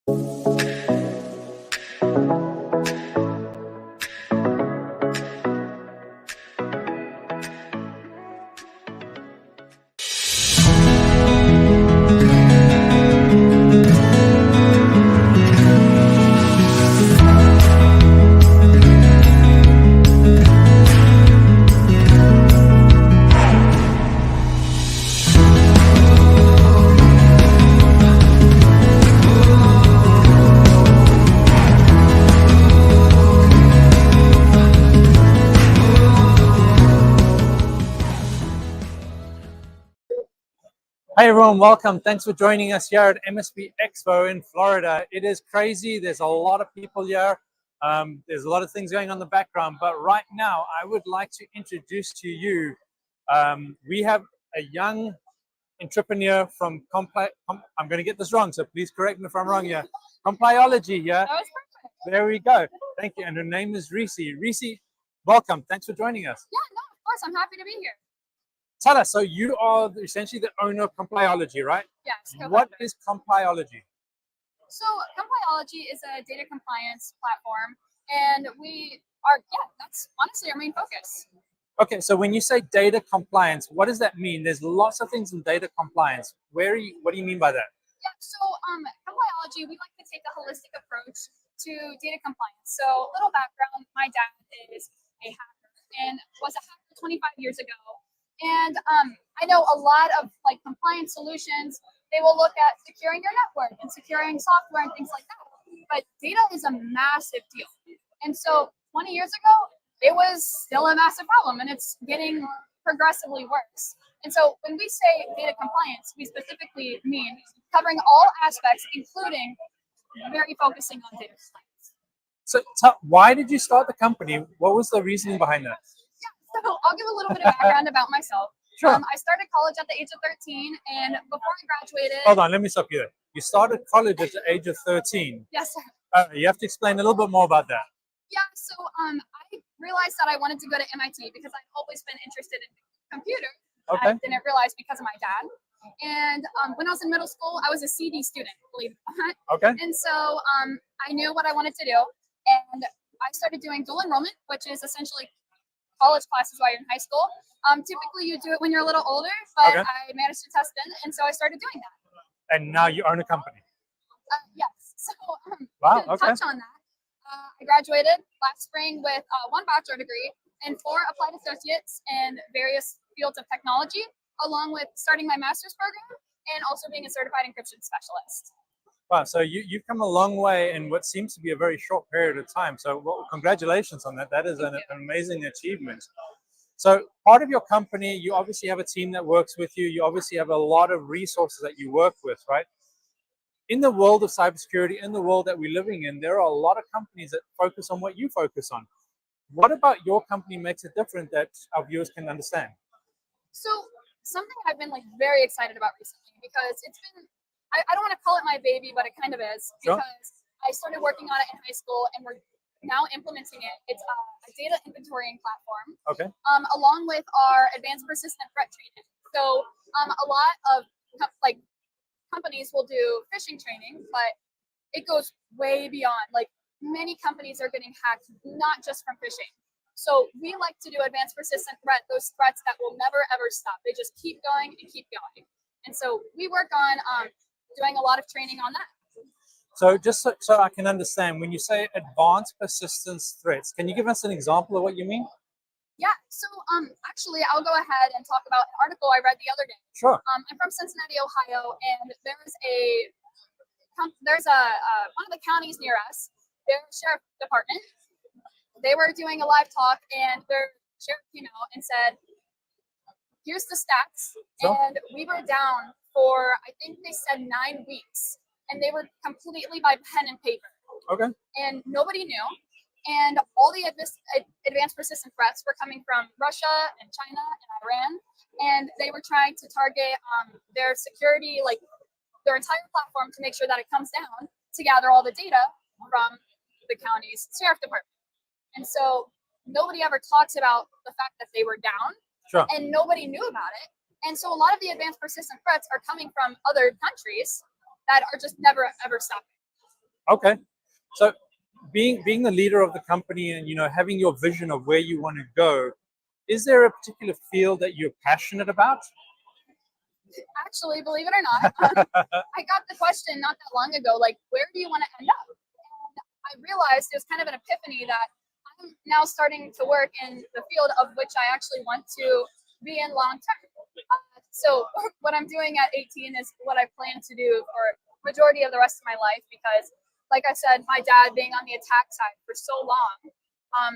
Hi everyone, welcome. Thanks for joining us here at MSP Expo in Florida. It is crazy. There's a lot of people here. There's a lot of things going on in the background, but right now I would like to introduce to you, we have a young entrepreneur from I'm going to get this wrong, so please correct me if I'm wrong here. Complyology, yeah? That was perfect. There we go. Thank you. And her name is Reese. Reese, welcome. Thanks for joining us. Yeah, no, of course. I'm happy to be here. Tell us, so you are essentially the owner of Compliology, right? Yes. What is Complyology? So Compology is a data compliance platform, and that's honestly our main focus. Okay, so when you say data compliance, what does that mean? There's lots of things in data compliance. What do you mean by that? Yeah, so Compology, we like to take a holistic approach to data compliance. So a little background, my dad is a hacker and was a hacker 25 years ago. And I know a lot of like compliance solutions, they will look at securing your network and securing software and things like that. But data is a massive deal. And so 20 years ago, it was still a massive problem, and it's getting progressively worse. And so when we say data compliance, we specifically mean covering all aspects, including very focusing on data compliance. So why did you start the company? What was the reasoning behind that? So I'll give a little bit of background about myself. Sure. I started college at the age of 13, and before I graduated... Hold on, let me stop you there. You started college at the age of 13. Yes, sir. You have to explain a little bit more about that. Yeah, so I realized that I wanted to go to MIT because I've always been interested in computers. Okay. I didn't realize because of my dad. And when I was in middle school, I was a CD student, believe it or not. Okay. And so I knew what I wanted to do, and I started doing dual enrollment, which is essentially college classes while you're in high school. Typically you do it when you're a little older, but Okay. I managed to test in, and so I started doing that. And now you own a company. Yes. So wow. to Okay. touch on that, I graduated last spring with 1 bachelor degree and 4 applied associates in various fields of technology, along with starting my master's program and also being a certified encryption specialist. Wow, so you've come a long way in what seems to be a very short period of time. So congratulations on that. That is an amazing achievement. So part of your company, you obviously have a team that works with you. You obviously have a lot of resources that you work with, right? In the world of cybersecurity, in the world that we're living in, there are a lot of companies that focus on what you focus on. What about your company makes it different that our viewers can understand? So something I've been like very excited about recently, because it's been, I don't want to call it my baby, but it kind of is, because I started working on it in high school and we're now implementing it. It's a data inventorying platform. Okay. Along with our advanced persistent threat training. So a lot of like companies will do phishing training, but it goes way beyond. Like many companies are getting hacked, not just from phishing. So we like to do advanced persistent threat, those threats that will never ever stop. They just keep going and keep going. And so we work on doing a lot of training on that. So just so I can understand, when you say advanced persistence threats, can you give us an example of what you mean? Yeah, so actually I'll go ahead and talk about an article I read the other day. Sure. I'm from Cincinnati, Ohio, and there's one of the counties near us, their sheriff department. They were doing a live talk, and their sheriff came out and said, here's the stats. Sure. And we were down for, I think they said 9 weeks, and they were completely by pen and paper. Okay. And nobody knew. And all the advanced persistent threats were coming from Russia and China and Iran. And they were trying to target their security, like their entire platform, to make sure that it comes down to gather all the data from the county's sheriff department. And so nobody ever talks about the fact that they were down. Sure. And nobody knew about it. And so a lot of the advanced persistent threats are coming from other countries that are just never ever stopping. Okay. So being the leader of the company and having your vision of where you want to go, is there a particular field that you're passionate about? Actually, believe it or not, I got the question not that long ago, like, where do you want to end up? And I realized it was kind of an epiphany that I'm now starting to work in the field of which I actually want to be in long term. So what I'm doing at 18 is what I plan to do for majority of the rest of my life because, like I said, my dad being on the attack side for so long, um,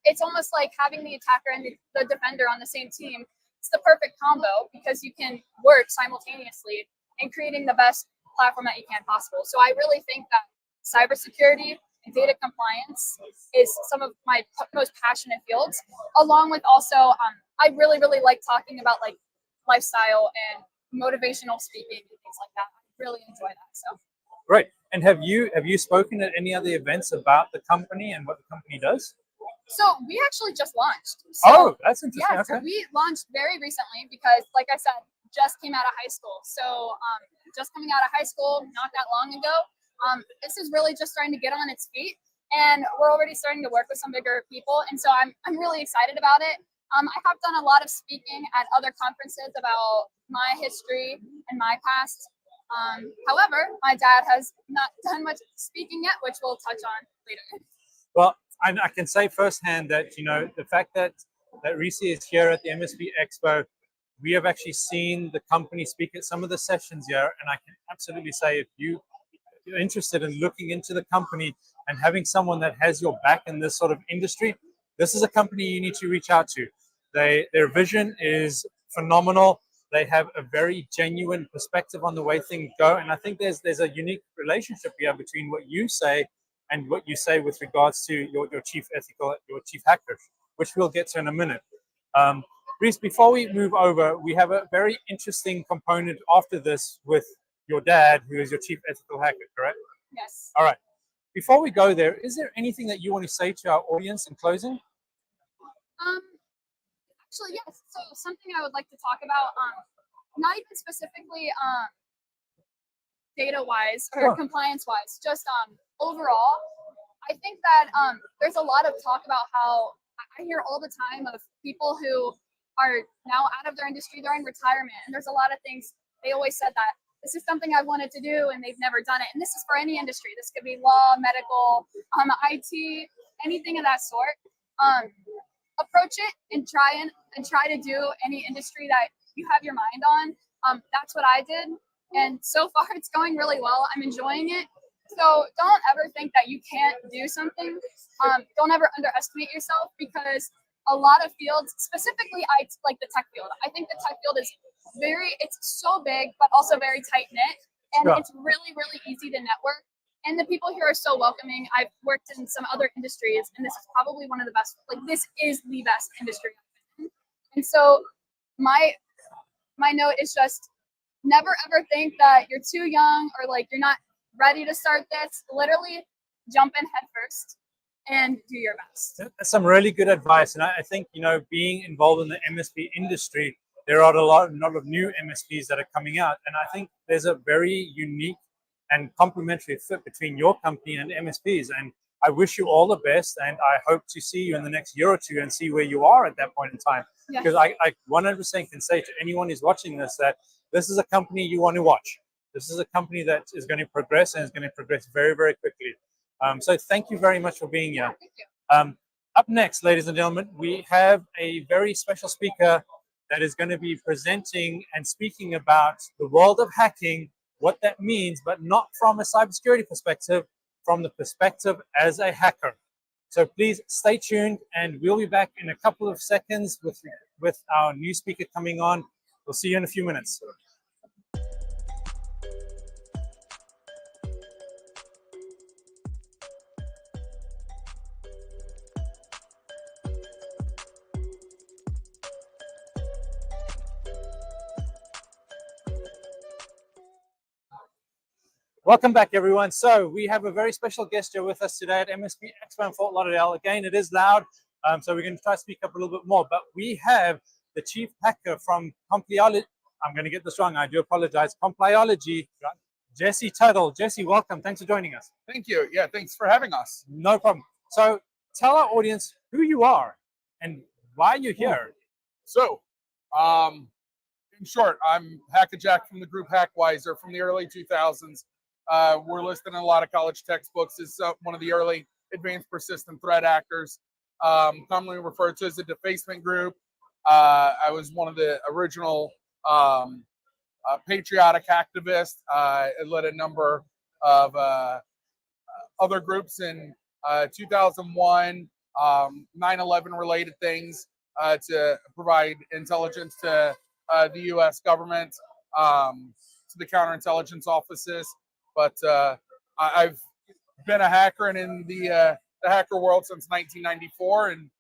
it's almost like having the attacker and the defender on the same team. It's the perfect combo because you can work simultaneously in creating the best platform that you can possible. So I really think that cybersecurity and data compliance is some of my most passionate fields, along with also I really really like talking about like lifestyle and motivational speaking and things like that. I really enjoy that. So Great. And have you spoken at any other events about the company and what the company does? So we actually just launched. Oh, So that's interesting. yes, Okay. we launched very recently because, like I said, just came out of high school. So just coming out of high school not that long ago. This is really just starting to get on its feet, and we're already starting to work with some bigger people. And so I'm really excited about it. I have done a lot of speaking at other conferences about my history and my past. However, my dad has not done much speaking yet, which we'll touch on later. Well, I can say firsthand that the fact that Reese is here at the MSP Expo, we have actually seen the company speak at some of the sessions here, and I can absolutely say if you're interested in looking into the company and having someone that has your back in this sort of industry, this is a company you need to reach out to. Their vision is phenomenal. They have a very genuine perspective on the way things go, and I think there's a unique relationship here between what you say and what you say with regards to your chief hacker, which we'll get to in a minute. Reese, before we move over, we have a very interesting component after this with your dad, who is your chief ethical hacker, correct? Yes. All right. Before we go there, is there anything that you want to say to our audience in closing? Um, Actually, yes. So something I would like to talk about, not even specifically data wise or Sure. compliance wise, just overall, I think that there's a lot of talk about how I hear all the time of people who are now out of their industry, they're in retirement, and there's a lot of things they always said that this is something I've wanted to do and they've never done it. And this is for any industry. This could be law, medical, IT, anything of that sort. Approach it and try to do any industry that you have your mind on. That's what I did, and so far it's going really well. I'm enjoying it. So don't ever think that you can't do something. Don't ever underestimate yourself because a lot of fields, specifically like the tech field. I think the tech field is it's so big, but also very tight knit, and Sure. it's really, really easy to network. And the people here are so welcoming. I've worked in some other industries, and this is probably one of the best. Like this is the best industry I've been in. And so my note is just never ever think that you're too young or like you're not ready to start this. Literally jump in head first and do your best. That's some really good advice, and I think being involved in the MSP industry, there are a lot of new MSPs that are coming out, and I think there's a very unique and complementary fit between your company and MSPs. And I wish you all the best, and I hope to see you in the next year or two and see where you are at that point in time. Yes. Because I 100% can say to anyone who's watching this that this is a company you want to watch. This is a company that is going to progress and is going to progress very, very quickly. So thank you very much for being here. Thank you. Up next, ladies and gentlemen, we have a very special speaker that is going to be presenting and speaking about the world of hacking, what that means, but not from a cybersecurity perspective, from the perspective as a hacker. So please stay tuned, and we'll be back in a couple of seconds with our new speaker coming on. We'll see you in a few minutes. Welcome back, everyone. So we have a very special guest here with us today at MSP Expo in Fort Lauderdale. Again, it is loud, so we're going to try to speak up a little bit more. But we have the chief hacker from Compology. I'm going to get this wrong. I do apologize. Compliology. Jesse Tuttle. Jesse, welcome. Thanks for joining us. Thank you. Yeah, thanks for having us. No problem. So tell our audience who you are and why you're here. So, in short, I'm Hackah Jak from the group Hackwiser from the early 2000s. We're listed in a lot of college textbooks as one of the early advanced persistent threat actors, commonly referred to as a defacement group. I was one of the original patriotic activists. I led a number of other groups in 2001, 9/11 related things to provide intelligence to the U.S. government, to the counterintelligence offices. But I've been a hacker and in the hacker world since 1994, and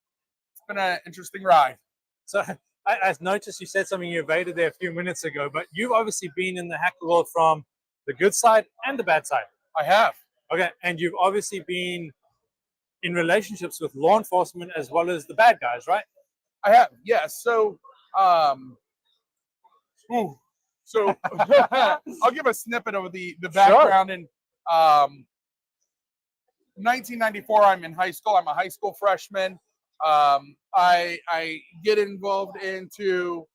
it's been an interesting ride. So I noticed you said something you evaded there a few minutes ago, but you've obviously been in the hacker world from the good side and the bad side. I have. Okay, and you've obviously been in relationships with law enforcement as well as the bad guys, right? I have, yes. So, I'll give a snippet of the background. Sure. In 1994, I'm in high school. I'm a high school freshman. I get involved into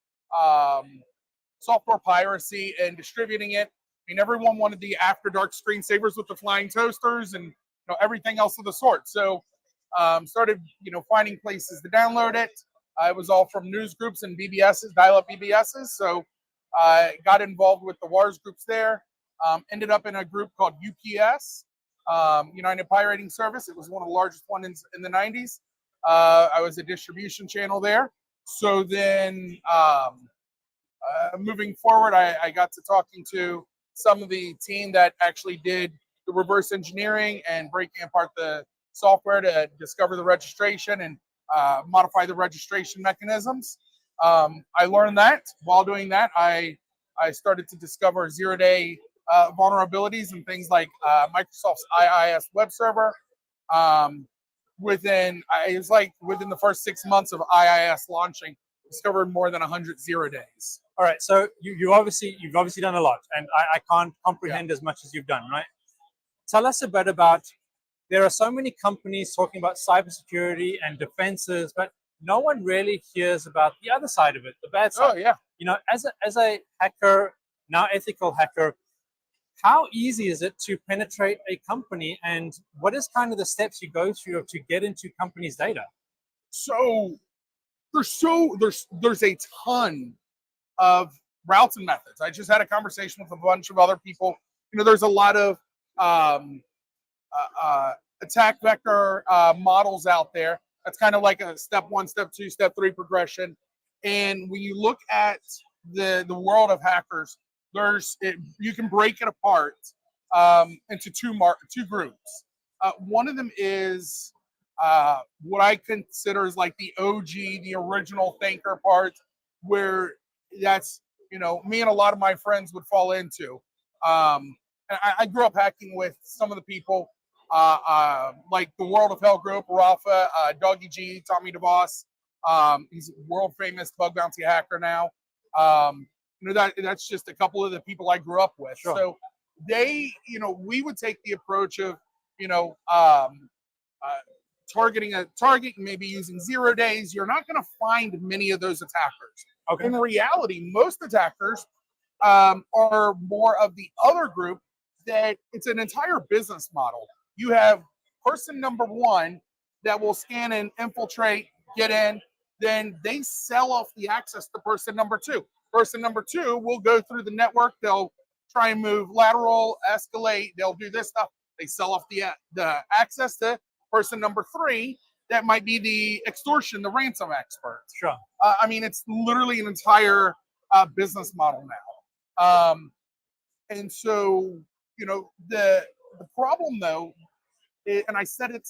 software piracy and distributing it. I mean, everyone wanted the after dark screensavers with the flying toasters and everything else of the sort. So started finding places to download it. It was all from news groups and BBSs, dial-up BBSs. So I got involved with the WARS groups there. Ended up in a group called UPS, United Pirating Service. It was one of the largest ones in the 90s. I was a distribution channel there. So then moving forward, I got to talking to some of the team that actually did the reverse engineering and breaking apart the software to discover the registration and modify the registration mechanisms. I learned that while doing that, I started to discover zero-day vulnerabilities and things like Microsoft's IIS web server. Within the first 6 months of IIS launching, discovered more than 100 0 days. All right, so you've obviously done a lot, and I can't comprehend as much as you've done, right? Tell us a bit about. There are so many companies talking about cybersecurity and defenses, but no one really hears about the other side of it, the bad side. Oh yeah. As a hacker, now ethical hacker, how easy is it to penetrate a company, and what is kind of the steps you go through to get into companies' data? So there's a ton of routes and methods. I just had a conversation with a bunch of other people. There's a lot of attack vector models out there. That's kind of like a step 1, step 2, step 3 progression. And when you look at the world of hackers, you can break it apart into two groups. One of them is what I consider is like the OG, the original thinker part, where that's me and a lot of my friends would fall into. And I grew up hacking with some of the people like the World of Hell group, Rafa, Doggy G, Tommy DeVos. He's a world famous bug bounty hacker now. That's just a couple of the people I grew up with. Sure. So they, we would take the approach of, targeting a target, maybe using 0 days. You're not going to find many of those attackers. Okay. In reality, most attackers are more of the other group that it's an entire business model. You have person number 1 that will scan and infiltrate, get in, then they sell off the access to person number 2. Person number 2 will go through the network. They'll try and move lateral, escalate. They'll do this stuff. They sell off the access to person number 3. That might be the extortion, the ransom expert. Sure. I mean, it's literally an entire business model now. And so, the problem though, and I said it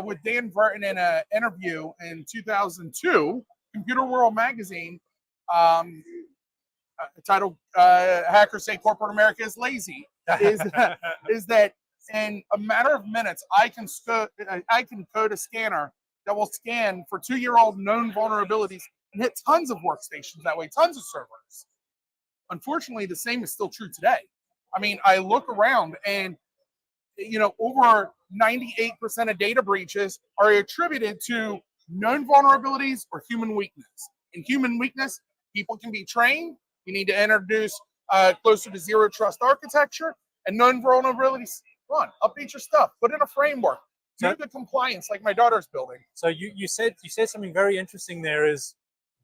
with Dan Burton in an interview in 2002, Computer World Magazine, titled "Hackers Say Corporate America is Lazy," is that in a matter of minutes, I can code a scanner that will scan for 2-year-old known vulnerabilities and hit tons of workstations that way, tons of servers. Unfortunately, the same is still true today. I mean, I look around and, over 98% of data breaches are attributed to known vulnerabilities or human weakness. In human weakness, people can be trained. You need to introduce closer to zero trust architecture, and known vulnerabilities. Come on, update your stuff, put in a framework, do the compliance like my daughter's building. So you said something very interesting there is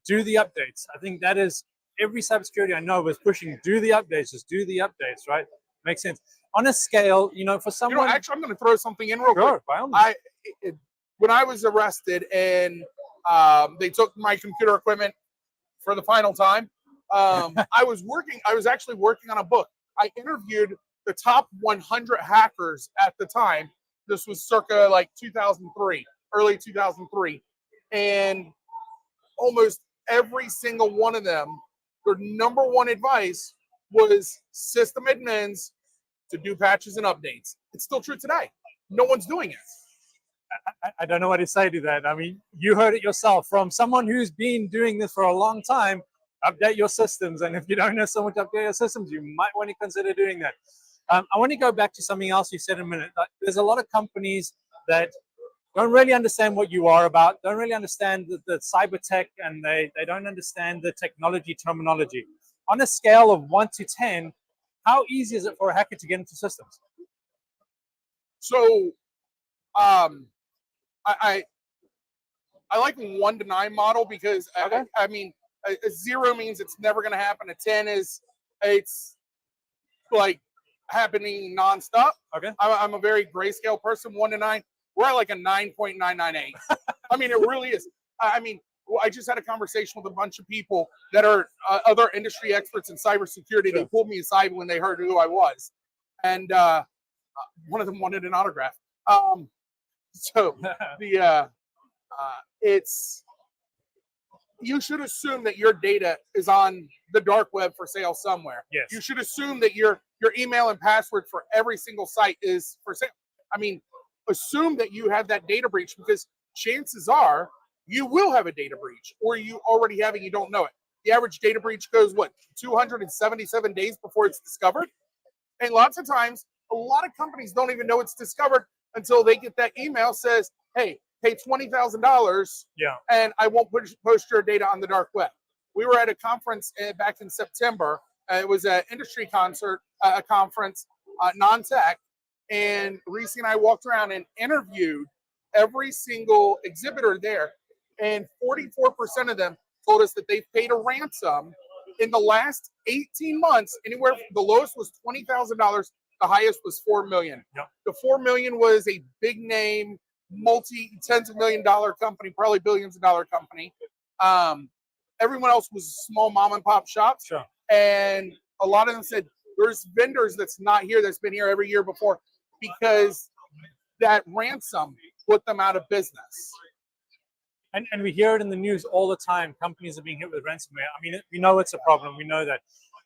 do the updates. I think that is every cybersecurity I know is pushing do the updates, just do the updates, right? Makes sense. On a scale, for someone. Actually, I'm going to throw something in real quick. By all means. When I was arrested and they took my computer equipment for the final time, I was actually working on a book. I interviewed the top 100 hackers at the time. This was circa like 2003, early 2003. And almost every single one of them, their number one advice was system admins to do patches and updates. It's still true today. No one's doing it. I don't know what to say to that. I mean, you heard it yourself from someone who's been doing this for a long time. Update your systems. And if you don't know so much to update your systems, you might want to consider doing that. I want to go back to something else you said in a minute. There's a lot of companies that don't really understand what you are about, don't really understand the cyber tech, and they don't understand the technology terminology. On a scale of 1 to 10, how easy is it for a hacker to get into systems? So, I like a 1 to 9 model because Okay. I mean, a 0 means it's never going to happen. A 10 is it's like happening nonstop. Okay. I'm a very grayscale person. 1 to 9, we're at like a 9.998. I mean, it really is. I mean, I just had a conversation with a bunch of people that are other industry experts in cybersecurity. Sure. They pulled me aside when they heard who I was, and one of them wanted an autograph. So it's you should assume that your data is on the dark web for sale somewhere. Yes. You should assume that your email and password for every single site is for sale. I mean, assume that you have that data breach because chances are you will have a data breach or you already have it, you don't know it. The average data breach goes, 277 days before it's discovered? And lots of times, a lot of companies don't even know it's discovered until they get that email says, hey, pay $20,000 and I won't post your data on the dark web. We were at a conference back in September. It was an industry conference, non-tech. And Reese and I walked around and interviewed every single exhibitor there. And 44% of them told us that they've paid a ransom in the last 18 months. Anywhere, the lowest was $20,000. The highest was $4 million. Yep. The $4 million was a big name, multi-tens of $1 million company, probably billions of dollar company. Everyone else was small mom and pop shops. Sure. And a lot of them said, there's vendors that's not here, that's been here every year before, because that ransom put them out of business. And we hear it in the news all the time. Companies are being hit with ransomware. I mean, we know it's a problem. We know that.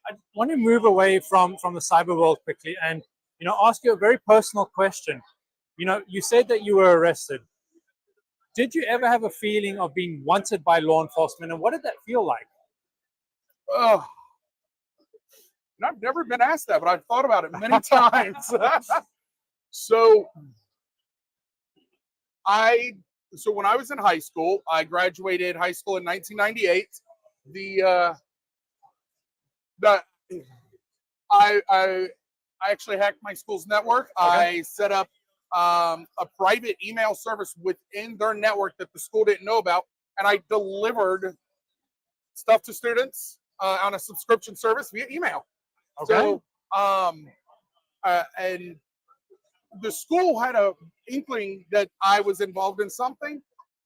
I want to move away from the cyber world quickly and, ask you a very personal question. You said that you were arrested. Did you ever have a feeling of being wanted by law enforcement? And what did that feel like? Oh, I've never been asked that, but I've thought about it many times. So when I was in high school, I graduated high school in 1998. I actually hacked my school's network. Okay. I set up a private email service within their network that the school didn't know about, and I delivered stuff to students on a subscription service via email. Okay. So, and the school had a inkling that I was involved in something.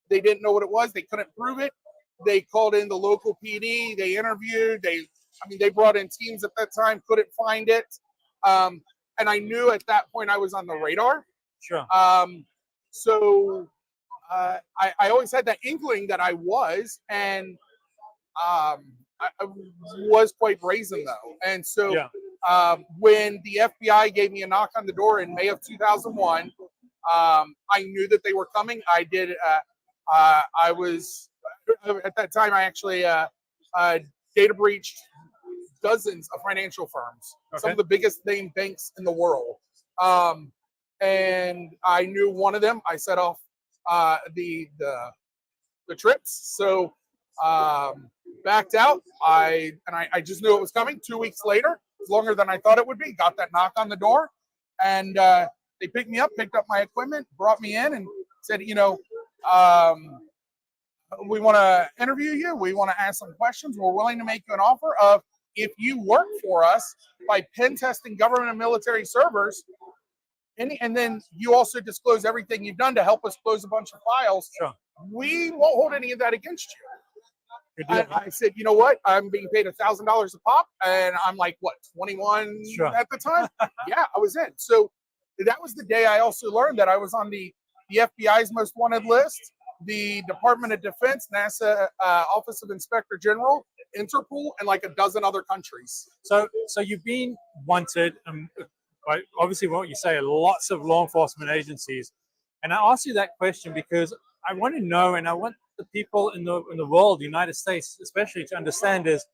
They didn't know what it was. They couldn't prove it. They called in the local PD. They interviewed. They brought in teams at that time, couldn't find it. And I knew at that point I was on the radar. Sure. So I always had that inkling that I was, and I was quite brazen though. And so when the FBI gave me a knock on the door in May of 2001, I knew that they were coming. I did. I was at that time. I actually data breached dozens of financial firms, some Okay. of the biggest name banks in the world. And I knew one of them. I set off the trips. So backed out. I just knew it was coming. 2 weeks later, it was longer than I thought it would be. Got that knock on the door, and they picked me up, picked up my equipment, brought me in, and said, we want to interview you. We want to ask some questions. We're willing to make you an offer of if you work for us by pen testing government and military servers, and then you also disclose everything you've done to help us close a bunch of files. Sure. We won't hold any of that against you. Good deal. I said, you know what? I'm being paid $1,000 a pop, and I'm like, what, 21 Sure. at the time? Yeah, I was in. So that was the day I also learned that I was on the FBI's most wanted list, the Department of Defense, NASA Office of Inspector General, Interpol, and like a dozen other countries. So you've been wanted, by obviously what you say, lots of law enforcement agencies. And I ask you that question because I want to know, and I want the people in the world, the United States especially, to understand is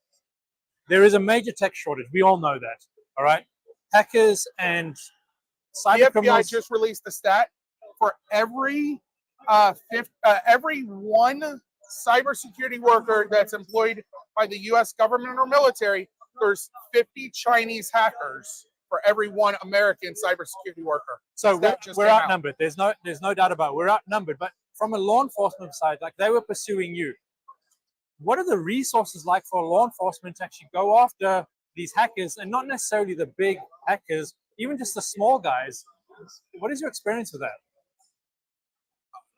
there is a major tech shortage. We all know that. All right, hackers and cyber The FBI criminals. just released a stat for every one cybersecurity worker that's employed by the U.S. government or military, there's 50 Chinese hackers for every one American cybersecurity worker. So That just we're came out. outnumbered. There's no doubt about it. We're outnumbered. But from a law enforcement side, like they were pursuing you. What are the resources like for law enforcement to actually go after these hackers, and not necessarily the big hackers, even just the small guys? What is your experience with that?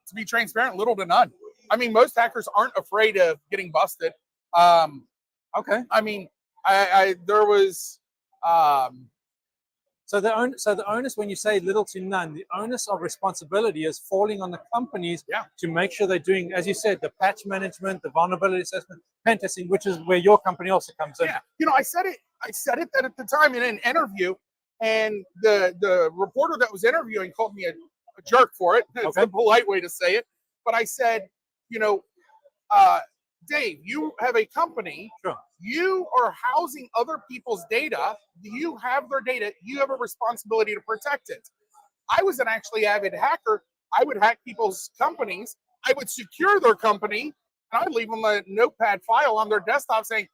To be transparent, little to none. I mean, most hackers aren't afraid of getting busted. Okay. I mean, there was So the onus, when you say little to none, the onus of responsibility is falling on the companies to make sure they're doing, as you said, the patch management, the vulnerability assessment, pen testing, which is where your company also comes in. Yeah, I said it that at the time in an interview, and the reporter that was interviewing called me a jerk for it. It's Okay. the polite way to say it. But I said, Dave, you have a company. Sure. You are housing other people's data. You have their data. You have a responsibility to protect it. I was an actually avid hacker. I would hack people's companies. I would secure their company, and I'd leave them a notepad file on their desktop saying,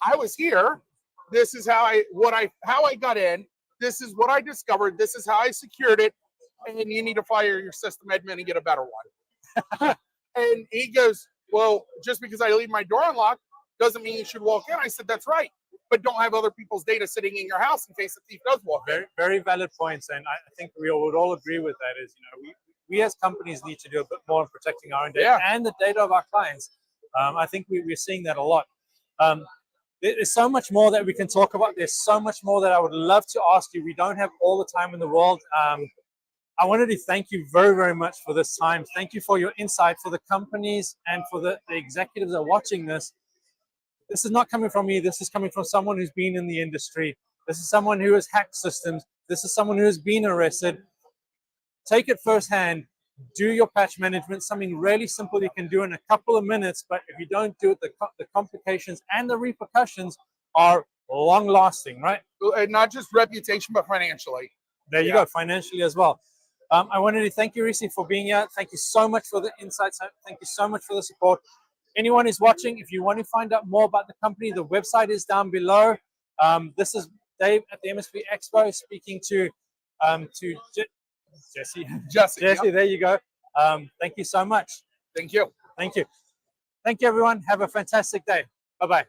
I was here. This is how I got in. This is what I discovered. This is how I secured it. And you need to fire your system admin and get a better one. And he goes, well, just because I leave my door unlocked doesn't mean you should walk in. I said, that's right. But don't have other people's data sitting in your house in case the thief does walk in. Very, very valid points, and I think we would all agree with that. Is we as companies need to do a bit more in protecting our own data and the data of our clients. I think we're seeing that a lot. There's so much more that we can talk about. There's so much more that I would love to ask you. We don't have all the time in the world. I wanted to thank you very, very much for this time. Thank you for your insight, for the companies and for the executives that are watching this. This is not coming from me. This is coming from someone who's been in the industry. This is someone who has hacked systems. This is someone who has been arrested. Take it firsthand. Do your patch management, something really simple you can do in a couple of minutes. But if you don't do it, the complications and the repercussions are long lasting, right? And not just reputation, but financially. There you go, financially as well. I wanted to thank you, Risi, for being here. Thank you so much for the insights. Thank you so much for the support. Anyone who's watching, if you want to find out more about the company, the website is down below. This is Dave at the MSP Expo speaking to Jesse. Jesse, yep. There you go. Thank you so much. Thank you. Thank you. Thank you, everyone. Have a fantastic day. Bye-bye.